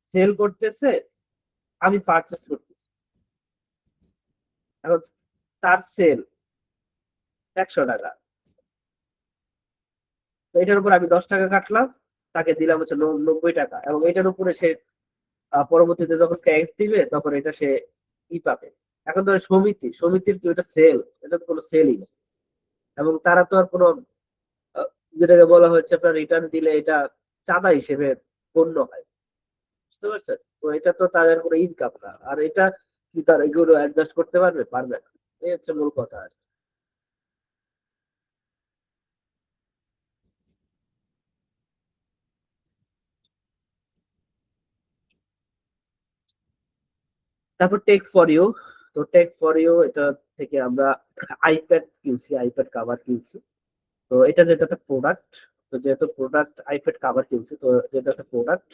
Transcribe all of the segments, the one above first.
Sell করতেছে, আমি purchase করতেছি। এখন তার সেল 100 টাকা, তো এটার উপর আমি 10 টাকা কাটলাম, তাকে দিলাম হচ্ছে 90 টাকা, এবং এটার উপরে সে পরবর্তীতে যখন ট্যাক্স দিবে তখন এটা সে পাবে। এখন ধরো সমিতির কি ওটা সেল? এটা তো কোনো সেলই না, এবং তারা তো আর কোনো আহ, যেটাকে বলা হচ্ছে আপনার রিটার্ন দিলে এটা চাঁদা হিসেবে গণ্য হয়, বুঝতে পারছেন? তো এটা তো তাদের কোনো ইনকাম না, আর এটা কি তারা এগুলো অ্যাডজাস্ট করতে পারবে? পারবে না। এই হচ্ছে মূল কথা। আর তারপর টেক ফর ইউ। তো টেক ফর ইউ এটা থেকে আমরা আইপ্যাড কিনছি, আইপ্যাড কাভার কিনছি। তো এটা যেটা একটা প্রোডাক্ট, তো যেহেতু প্রোডাক্ট আইপ্যাড কাভার কিনছি, তো যেটা একটা প্রোডাক্ট,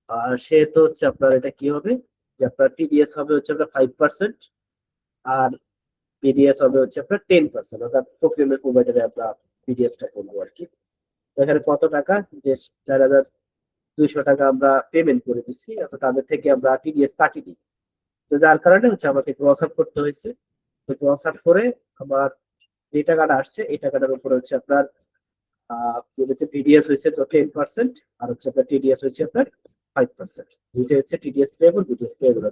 আর সেহেতু হচ্ছে আপনার এটা কি হবে, যে আপনার টিডিএস হবে হচ্ছে আপনার 5%, আর বিডিএস হবে হচ্ছে আপনার 10%, অর্থাৎ প্রক্রিয়ামের প্রোভাইডারে আমরা বিডিএসটা করবো আর কি। তো এখানে কত টাকা, যে 4,200 টাকা আমরা পেমেন্ট করে দিচ্ছি, অর্থাৎ তাদের থেকে আমরা টিডিএস কাটি দিই। তো যার কারণে হচ্ছে আমাকে ক্রস আপ করতে হয়েছে। তো ক্রস আপ করে আমার যে টাকাটা আসছে এই টাকাটার উপরে হচ্ছে আপনার বিডিএস হয়েছে তো 10%, আর হচ্ছে আপনার টিডিএস হচ্ছে আপনার 5%। দুইটা হচ্ছে টিডিএস পেয়েবল, বিডিএস পেয়েবল।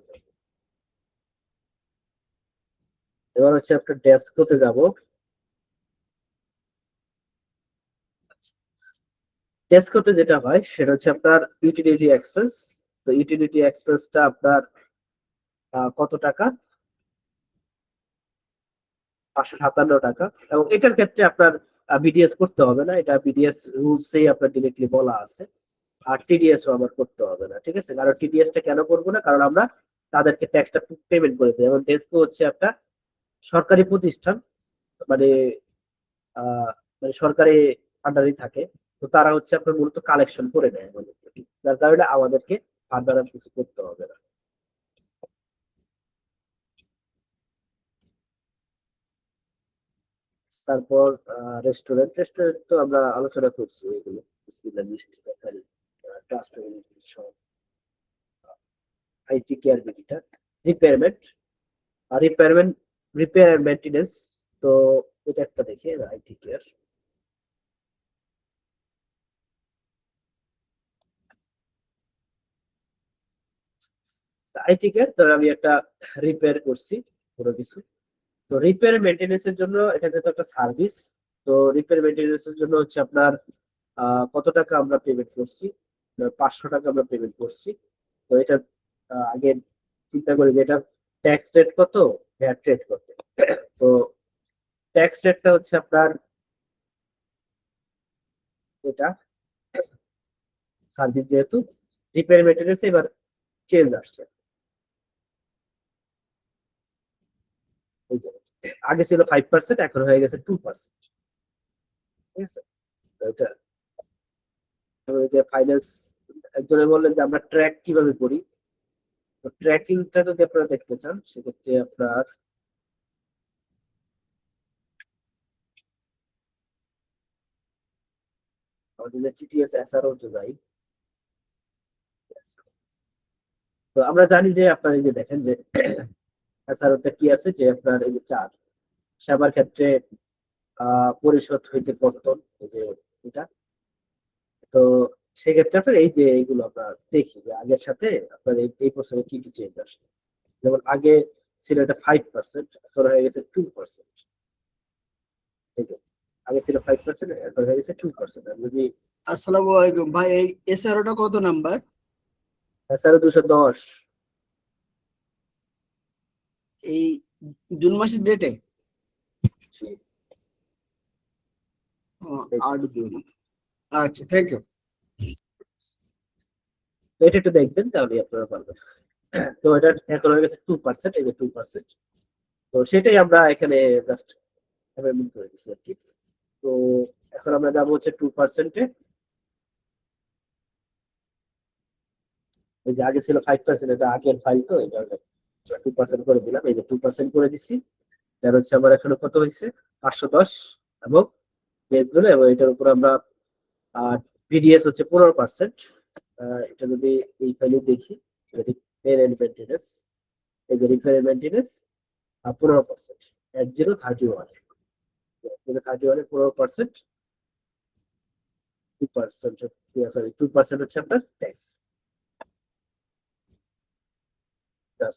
এবার হচ্ছে আপনার ডেস্কোতে যাব। ডেস্কোতে যেটা হয় সেটা হচ্ছে আপনার ইউটিলিটি এক্সপেন্স। তো ইউটিলিটি এক্সপেন্সটা আপনার কত টাকা, 557 টাকা। এবং এটার ক্ষেত্রে আপনার বিডিএস করতে হবে না, এটা বিডিএস রুলসেই আপনার ডিরেক্টলি বলা আছে। আর টিডিএস ও আবার করতে হবে না, ঠিক আছে? কারণ টিডিএস টা কেন করবো না, কারণ আমরা তাদেরকে ট্যাক্সটা পেমেন্ট করে দিই। এবং ডেস্কো হচ্ছে একটা সরকারি প্রতিষ্ঠান, মানে আহ মানে সরকারি আন্ডারে থাকে। তো তারা হচ্ছে আপনার মূলত কালেকশন করে নেয় আমাদের থেকে, যার কারণে আমাদেরকে ফার্দার আর কিছু করতে হবে না। তারপর রেস্টুরেন্ট, রেস্টুরেন্ট তো আমরা আলোচনা করছি এগুলো, বিসমিল্লাহ মিষ্টি বেকারি, ট্রান্সপোর্ট সব, আইটি কেয়ার বিডিটা, রিপেয়ারমেন্ট, রিপেয়ারমেন্ট, রিপেয়ার মেনটেনেন্স। তো এটা একটা দেখি, আইটি কেয়ার, আইটি কেয়ার ধর আমি একটা রিপেয়ার করছি কোনো কিছু। তো রিপেয়ার মেনটেনেন্স এর জন্য এটা যেহেতু একটা সার্ভিস, তো রিপেয়ার মেনটেনেন্স এর জন্য হচ্ছে আপনার কত টাকা আমরা পেমেন্ট করছি, 500 টাকা আমরা পেমেন্ট করছি। তো এটা আগে চিন্তা করি যে এটা ট্যাক্স রেট কত, ভ্যাট রেট কত। তো ট্যাক্স রেটটা হচ্ছে আপনার এটা, সার্ভিস যেহেতু, রিপেয়ার মেনটেনেন্স এবার চেঞ্জ আসছে। এই যে আগে ছিল 5%, এখন হয়ে গেছে 2%, ঠিক আছে? তো এটা ওই যে ফাইন্যান্স একজনে বললেন যে আমরা ট্র্যাক কিভাবে করি। তো ট্র্যাকিংটা যদি আপনারা দেখতে চান সেক্ষেত্রে আপনার আমাদের যে জিটিএস এসআরও যে যাই। তো আমরা জানি যে আপনার এই যে দেখেন যে এসআরওটা কি আছে, যে আপনার এই যে চার সেবার ক্ষেত্রে পরিশোধ হইতে পর্তন, এই যে এটা। তো সেক্ষেত্রে আপনার এই যে এইগুলো আমরা দেখি যে আগের সাথে আপনার এই বছরে কি কি চেঞ্জ আসে। যেমন আগে ছিল এটা 5%, এখন হয়ে গেছে 2%। এই যে আগে ছিল 5%, এখন হয়ে গেছে 2%। যদি আসসালামু আলাইকুম ভাই, এই এসআরওটা কত নাম্বার? এছাড়া 210। এই জুন মাসের ডেটে? এই যে, 8 জুন। আচ্ছা, থ্যাংক ইউ। এটা একটু দেখবেন তাহলে আপনারা পারবেন। তো এটা এখন হয়ে গেছে 2%, এই যে 2%। তো সেটাই আমরা এখানে জাস্ট পেমেন্ট করে দিচ্ছি আর কি। তো এখন আমরা যাবো হচ্ছে 2%-এ। এই যে আগে ছিল 5%, এটা আগের ফাইল, তো এটা 2% করে দিলাম, এই যে 2% করে দিচ্ছি। তার হচ্ছে আমার এখানে কত হয়েছে, 510। এবং বেস গুলো, এবং এটার উপর আমরা বিডিএস হচ্ছে 15%। এটা যদি এই ফাইলে দেখি, রিপেয়ার এন্ড মেইনটেনেন্স, এই যে রিপেয়ার এন্ড মেইনটেনেন্স 15%, 1031, 31 এর 15%, 2%, সরি 2% হচ্ছে আপনার ট্যাক্স। ক্যাশ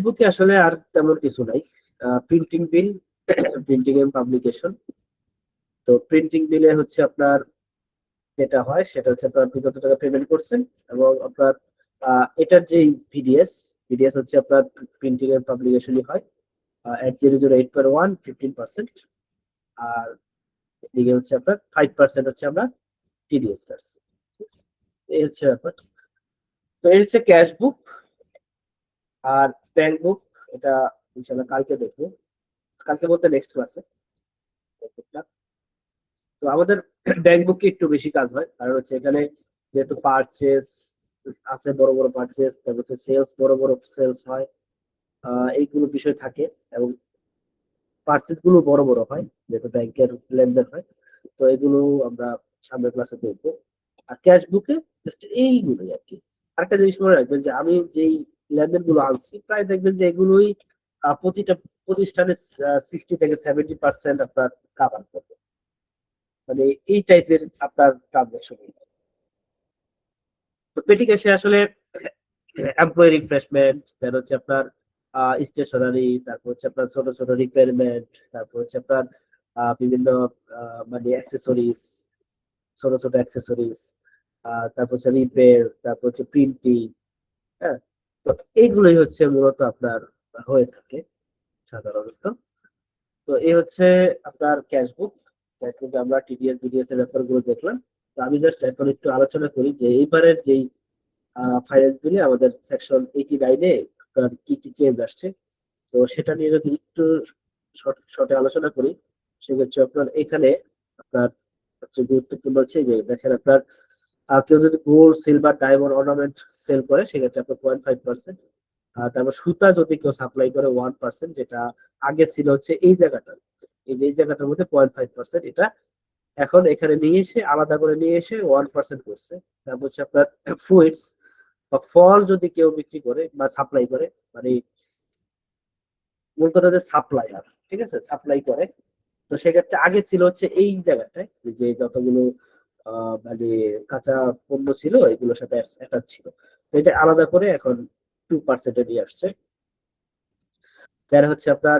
বুকে আসলে আর তেমন কিছু নাই। Printing bill, printing and publication. তো প্রিন্টিং বিলে হচ্ছে আপনার যেটা হয় সেটা হচ্ছে আপনার আপনি কত টাকা পেমেন্ট করছেন, এবং আপনার এটার যে ভিডিএস, ভিডিএস হচ্ছে আপনার প্রিন্টিং এন্ড পাবলিকেশনই হয় at 008/1 15%, আর এদিকে হচ্ছে আপনার 5% হচ্ছে আমরা টিডিএস কাটছি। এই হচ্ছে ব্যাপার। তো এই হচ্ছে ক্যাশ বুক। আর ব্যাংক বুক এটা ইনশাআল্লাহ কালকে দেখবো, কালকে বলতে নেক্সট ক্লাসে। তো আমাদের ব্যাংক বুকে একটু বেশি কাজ হয়, কারণ হচ্ছে এখানে যেহেতু পারচেস আছে, বড় বড় পারচেস, তারপর হচ্ছে সেলস, বড় বড় সেলস হয়, এইগুলো বিষয় থাকে, এবং পারচেস গুলো বড় বড় হয় যেহেতু ব্যাংকের লেনদেন হয়। তো এগুলো আমরা সামনের ক্লাসে দেখবো। আর ক্যাশ বুকে জাস্ট এইগুলোই আর কি। আরেকটা জিনিস মনে রাখবেন যে আমি যেই লেনদেন গুলো আনছি প্রায় দেখবেন যে এগুলোই প্রতিটা প্রতিষ্ঠানে 60 থেকে 70% আপনার কাভার করবে, মানে এই টাইপের আপনার ট্রানজাকশন। তো পেটি ক্যাশে আসলে এমপ্লয়ি রিফ্রেশমেন্ট, তারপর হচ্ছে আপনার স্টেশনারি, তারপর হচ্ছে আপনার ছোট ছোট রিপেয়ারমেন্ট, তারপর হচ্ছে আপনার বিভিন্ন মানে অ্যাক্সেসরিজ, ছোট ছোট অ্যাক্সেসরিজ, তারপর হচ্ছে রিপেয়ার, তারপর হচ্ছে প্রিন্টিং। হ্যাঁ, তো এইগুলোই হচ্ছে মূলত আপনার হয়ে থাকে সাধারণত। তো এই হচ্ছে আপনার ক্যাশবুক। ক্যাশবুক আমরা টিডিএস বিডিএস এর ব্যাপারগুলো দেখলাম। তো আমি জাস্ট এখন একটু আলোচনা করি যে এইবারের যেই ফাইন্যান্স বিলে আমাদের সেকশন 89-এ আপনার কি কি চেঞ্জ আসছে। তো সেটা নিয়ে যদি একটু শর্টে আলোচনা করি, সেক্ষেত্রে আপনার এখানে আপনার সবচেয়ে গুরুত্বপূর্ণ হচ্ছে যে দেখেন আপনার কেউ যদি gold, silver, diamond ornament sale করে সেক্ষেত্রে আপনার 0.5%। তারপর সুতা যদি কেউ সাপ্লাই করে 1%, যেটা আগে ছিল হচ্ছে এই জায়গাটা, এই যে এই জায়গাটার মধ্যে 0.5%, এটা এখন এখানে নিয়ে এসে আলাদা করে নিয়ে এসে 1% করছে। তারপর হচ্ছে আপনার ফ্রুইটস বা ফল যদি কেউ বিক্রি করে বা সাপ্লাই করে, মানে মূল কথা যে সাপ্লায়ার, ঠিক আছে, সাপ্লাই করে। তো সেক্ষেত্রে আগে ছিল হচ্ছে এই জায়গাটায় যে যতগুলো মানে কাঁচা পণ্য ছিল এগুলোর সাথে অ্যাটাচ ছিল, তো এটা আলাদা করে এখন 2%-এ নিয়ে আসছে। তার হচ্ছে আপনার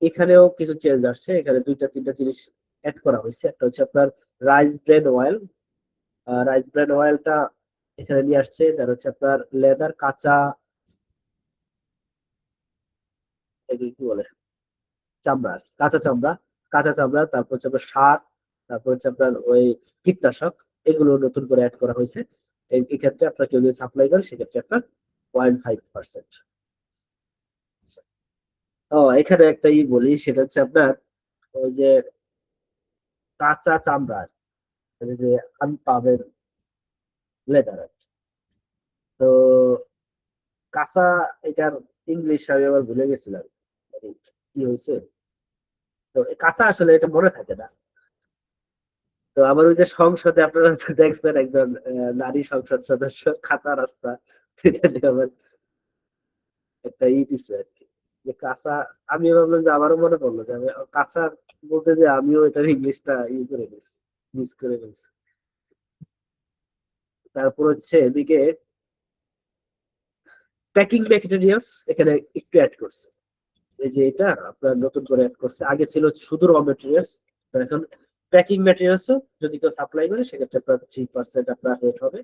এখানেও কিছু চেঞ্জ আসছে, এখানে দুইটা তিনটা জিনিস অ্যাড করা হয়েছে। একটা হচ্ছে আপনার rice bran oil, rice bran অয়েলটা এখানে নিয়ে আসছে। তার হচ্ছে আপনার লেদার, কাঁচা কি বলে, চামড়া, কাঁচা চামড়া, কাঁচা চামড়া, তারপর হচ্ছে আপনার সার, তারপর হচ্ছে আপনার ওই কীটনাশক, এগুলো নতুন করে অ্যাড করা হয়েছে। এই ক্ষেত্রে আপনার কেউ যদি সাপ্লাই করে সেক্ষেত্রে আপনার 0.5%। ও এখানে একটা বলি, সেটা হচ্ছে আপনার ওই যে কাঁচা চামড়া, মানে যে আনপাবের লেদার। তো কাঁচা, এটার ইংলিশ আমি আবার ভুলে গেছিলাম, মানে কি হয়েছে। তো কাঁচা আসলে এটা মনে থাকে না। তো আমার ওই যে সংসদে আপনারা তো দেখছেন একজন নারী সংসদ সদস্য কাঁচা রাস্তা, এটা নিয়ে আমার একটা দিছে আর কি, যে কাঁচা। আমি ভাবলাম যে আমারও মনে পড়লো যে আমি কাঁচা বলতে যে আমিও এটার ইংলিশটা করে গেছি, মিস করে গেছি। তারপর হচ্ছে এদিকে প্যাকিং ম্যাটেরিয়ালস এখানে একটু অ্যাড করছে। এই যে এটা আপনার নতুন করে অ্যাড করছে, আগে ছিল শুধু র মেটেরিয়ালস, এখন প্যাকিং ম্যাটেরিয়ালসও যদি কেউ সাপ্লাই করে সেক্ষেত্রে আপনার 3% আপনার রেট হবে।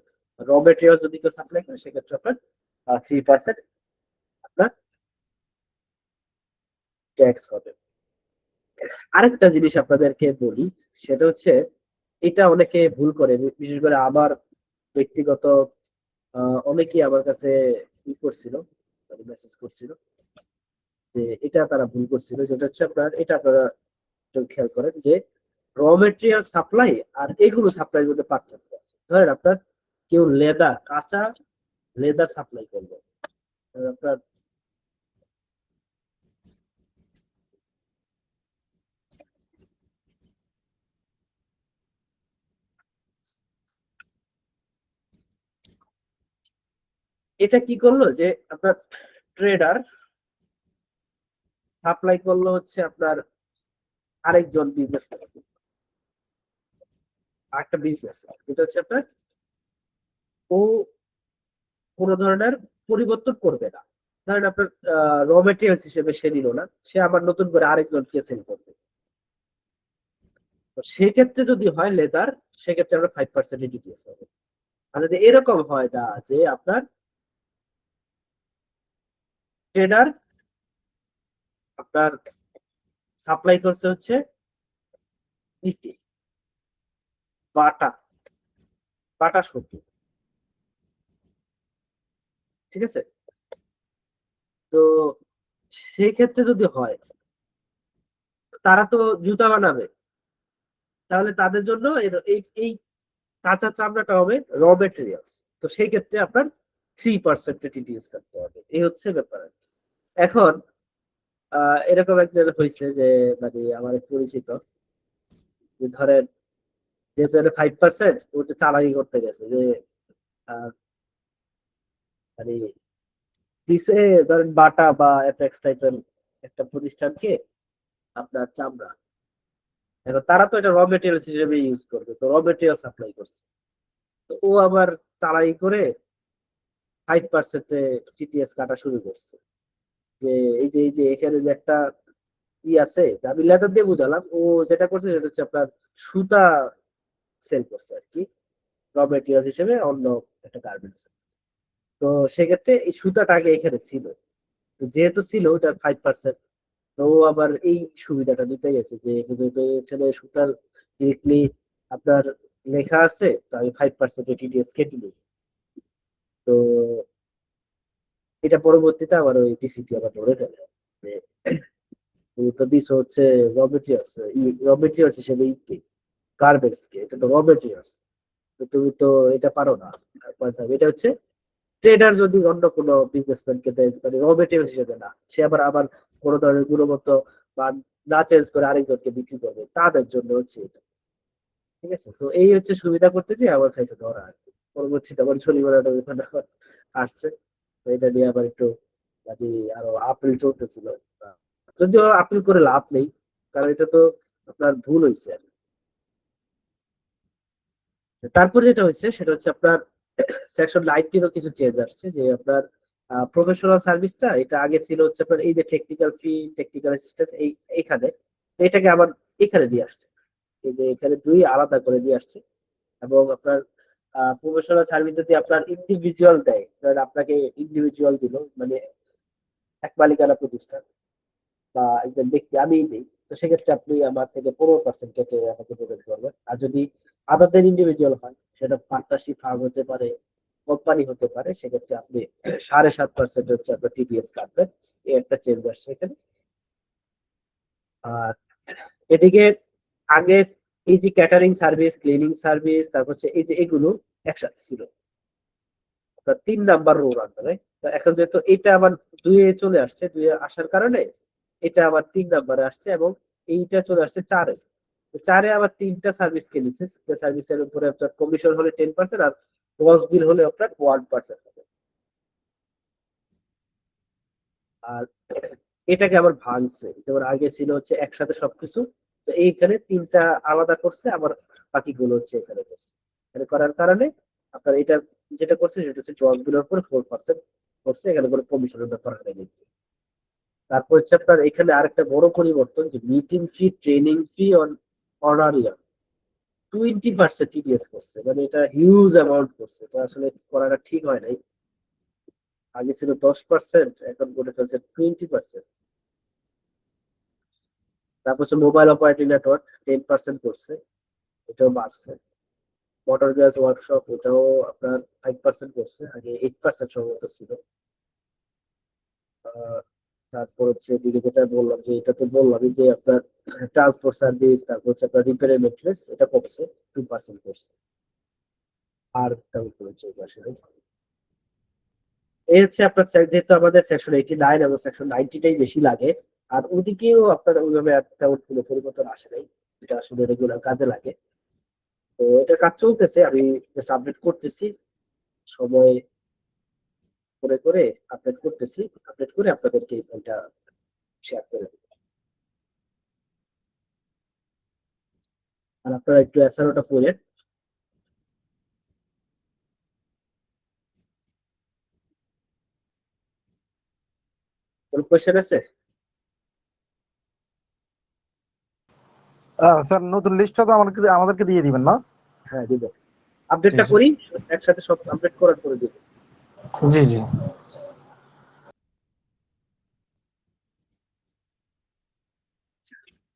র মেটেরিয়ালস যদি কেউ সাপ্লাই করে সেক্ষেত্রে আপনার 3% আপনার ট্যাক্স হবে। আরেকটা জিনিস আপনাদেরকে বলি, সেটা হচ্ছে এটা অনেকে ভুল করে, বিশেষ করে আমার ব্যক্তিগত অনেকেই আমার কাছে ই করছিল, মানে মেসেজ করছিল যে এটা তারা ভুল করছিল, যেটা হচ্ছে আপনার এটা আপনারা একটু খেয়াল করেন যে র মেটেরিয়াল সাপ্লাই আর এগুলো সাপ্লাই মধ্যে পার্থক্য আছে। ধরেন আপনার কেউ লেদার, কাঁচা লেদার সাপ্লাই করবে, আপনার এটা কি করলো যে আপনার ট্রেডার সাপ্লাই করলো হচ্ছে আপনার আরেকজন বিজনেস, আরেকটা বিজনেস, যেটা হচ্ছে আপনার ও কোনো ধরনের পরিবর্তন করবে না। ধরেন আপনার র মেটেরিয়ালস হিসেবে সে নিল না, সে আবার নতুন করে আরেকজনকে সেল করবে। তো সেক্ষেত্রে যদি হয় লেদার, সেক্ষেত্রে আমরা 5% ডিটিএস হবে। আর যদি এরকম হয় না যে আপনার ট্রেডার আপনার সাপ্লাই করছে হচ্ছে ইটি বাটা বাটা সবজি, ঠিক আছে, তো সেক্ষেত্রে যদি হয় তারা তো জুতা বানাবে, তাহলে তাদের জন্য এই এই কাঁচা চামড়াটা হবে র মেটেরিয়ালস। তো সেই ক্ষেত্রে আপনার 3% টিটিএস কাটতে হবে। এই হচ্ছে ব্যাপার। এখন এরকম এক জায়গায় হয়েছে যে মানে আমার এক পরিচিত, যে ধরেন যেহেতু 5% ওটা চালাকি করতে গেছে যে আহ, মানে দিছে ধরেন বাটা বা এফএক্স টাইপের একটা প্রতিষ্ঠানকে আপনার চামড়া, এখন তারা তো এটা র মেটেরিয়ালস হিসেবে ইউজ করবে, তো র মেটেরিয়াল সাপ্লাই করছে, তো ও আবার চালাকি করে 5% টিটিএস কাটা শুরু করছে। যে এই যে এখানে যে একটা ই আছে, আমি লেটার দিয়ে বুঝালাম, ও যেটা করছে সেটা হচ্ছে আপনার সুতা সেল করছে আর কি, র মেটেরিয়াল হিসেবে অন্য একটা গার্মেন্টস। তো সেক্ষেত্রে এই সুতাটা আগে এখানে ছিল, তো যেহেতু ছিল ওটা 5%, তো ও আবার এই সুবিধাটা নিতে গেছে যে যেহেতু এখানে সুতার ডিরেক্টলি আপনার লেখা আছে, তো আমি 5% টিডিএস কেটে নিই। তো এটা পরবর্তীতে আবার ওই ডিসিটি আবার ধরে ফেলে যে তুমি তো দিছো হচ্ছে র মেটেরিয়ালস, র মেটেরিয়ালস হিসেবে গার্মেন্টস কে, এটা তো র মেটেরিয়ালস, তো তুমি তো এটা পারো না। এটা হচ্ছে ট্রেডার যদি অন্য কোনো বিজনেসম্যানকে দেয় মানে র মেটেরিয়াল হিসেবে না, সে আবার আবার কোনো ধরনের গুণগত বা না চেঞ্জ করে আরেকজনকে বিক্রি করবে, তাদের জন্য হচ্ছে এটা। ঠিক আছে, তো এই হচ্ছে সুবিধা করতে যে আমার খাইছে ধরা আর কি। পরবর্তীতে আবার শনিবার ওখানে আবার আসছে, তো এটা নিয়ে আবার একটু মানে আরো আপিল চলতেছিল। যদিও আপিল করে লাভ নেই, কারণ এটা তো আপনার ভুল হয়েছে আর কি। তারপর যেটা হচ্ছে সেটা হচ্ছে আপনার সেকশন 19 কিছু চেঞ্জ আসছে, যে আপনার প্রফেশনাল সার্ভিসটা এটা আগে ছিল হচ্ছে আপনার এই যে টেকনিক্যাল ফি, টেকনিক্যাল অ্যাসিস্ট্যান্ট এইখানে, তো এটাকে আবার এখানে দিয়ে আসছে, এই যে এখানে দুই আলাদা করে দিয়ে আসছে। এবং আপনার প্রফেশনাল সার্ভিস যদি আপনার ইন্ডিভিজুয়াল দেয়, ধরেন আপনাকে ইন্ডিভিজুয়াল দিল মানে এক মালিকানা প্রতিষ্ঠান বা একজন ব্যক্তি আমি দিই, তো সেক্ষেত্রে আপনি আমার থেকে 15% কেটে আমাকে পেমেন্ট করবেন। আর যদি আদারদের ইন্ডিভিজুয়াল হয়, সেটা পার্টনারশিপ ফার্ম হতে পারে, কোম্পানি হতে পারে, সেক্ষেত্রে আপনি 7.5% হচ্ছে আপনার টিডিএস কাটবেন। এই একটা চেঞ্জ আসছে এখানে। আর এদিকে আগে এই যে ক্যাটারিং সার্ভিস, ক্লিনিং সার্ভিস, তারপর হচ্ছে এই যে এগুলো একসাথে ছিল, আপনার 3 নাম্বার রোল আন্ডারে। তো এখন যেহেতু এটা আবার দুইয়ে চলে আসছে, দুইয়ে আসার কারণে এটা আবার 3 নাম্বারে আসছে, এবং এইটা চলে আসছে 4-এ। তো 4-এ আবার 3টা সার্ভিসকে নিচ্ছে, যে সার্ভিসের উপরে আপনার কমিশন হলে 10% আর ওয়াশ বিল হলে আপনার 1% হবে। আর এটাকে আবার ভাঙছে, যেমন আগে ছিল হচ্ছে একসাথে সবকিছু, তো এইখানে 3টা আলাদা করছে, আবার বাকিগুলো হচ্ছে এখানে করছে। এখানে করার কারণে আপনার এটা যেটা করছে সেটা হচ্ছে ওয়াশ বিলের উপর 4% করছে, এখানে কোনো কমিশনের ব্যাপার নেই। তারপর হচ্ছে আপনার এখানে আরেকটা বড় পরিবর্তন, যে meeting fee, training fee on honorarium 20% TDS করছে, মানে এটা হিউজ অ্যামাউন্ট করছে, তো আসলে করাটা ঠিক হয় নাই। আগে ছিল 10%, এখন করে ফেলছে 20%। তারপর হচ্ছে মোবাইল অপারেটিং নেটওয়ার্ক 10% করছে, এটাও বাড়ছে। মোটর গ্যাস ওয়ার্কশপ এটাও আপনার 5% করছে, আগে 8% সম্ভবত ছিল। আহ, তারপর হচ্ছে এদিকে যেটা বললাম, যে এটা তো বললামই যে আপনার ট্রান্সপোর্ট সার্ভিস, তারপর হচ্ছে আপনার রিপেয়ার মেটেরিয়ালস এটা কমছে, 2% করছে। আর তেমন কোনো চেঞ্জ আসলে। এই হচ্ছে আপনার যেহেতু আমাদের সেকশন 89 এবং সেকশন 90টাই বেশি লাগে, আর ওদিকেও আপনার ওইভাবে তেমন কোনো পরিবর্তন আসে নাই, এটা আসলে রেগুলার কাজে লাগে। তো এটা কাজ চলতেছে, আমি জাস্ট আপডেট করতেছি। সময় করে করে আপডেট করতেছি, আপডেট করে আপনাদেরকে এই ফাইলটা শেয়ার করে দেবো। আর আপনারা একটু এসআরওটা পড়ে। কোন কোয়েশ্চেন আছে? স্যার নতুন লিস্টটা তো আমাদেরকে দিয়ে দিবেন না? হ্যাঁ দিব, আপডেটটা জি, জি। করি একসাথে, সব আপডেট করার পরে দিব। জি জি।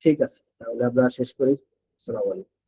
ঠিক আছে, তাহলে আমরা শেষ করি। আসসালামু আলাইকুম।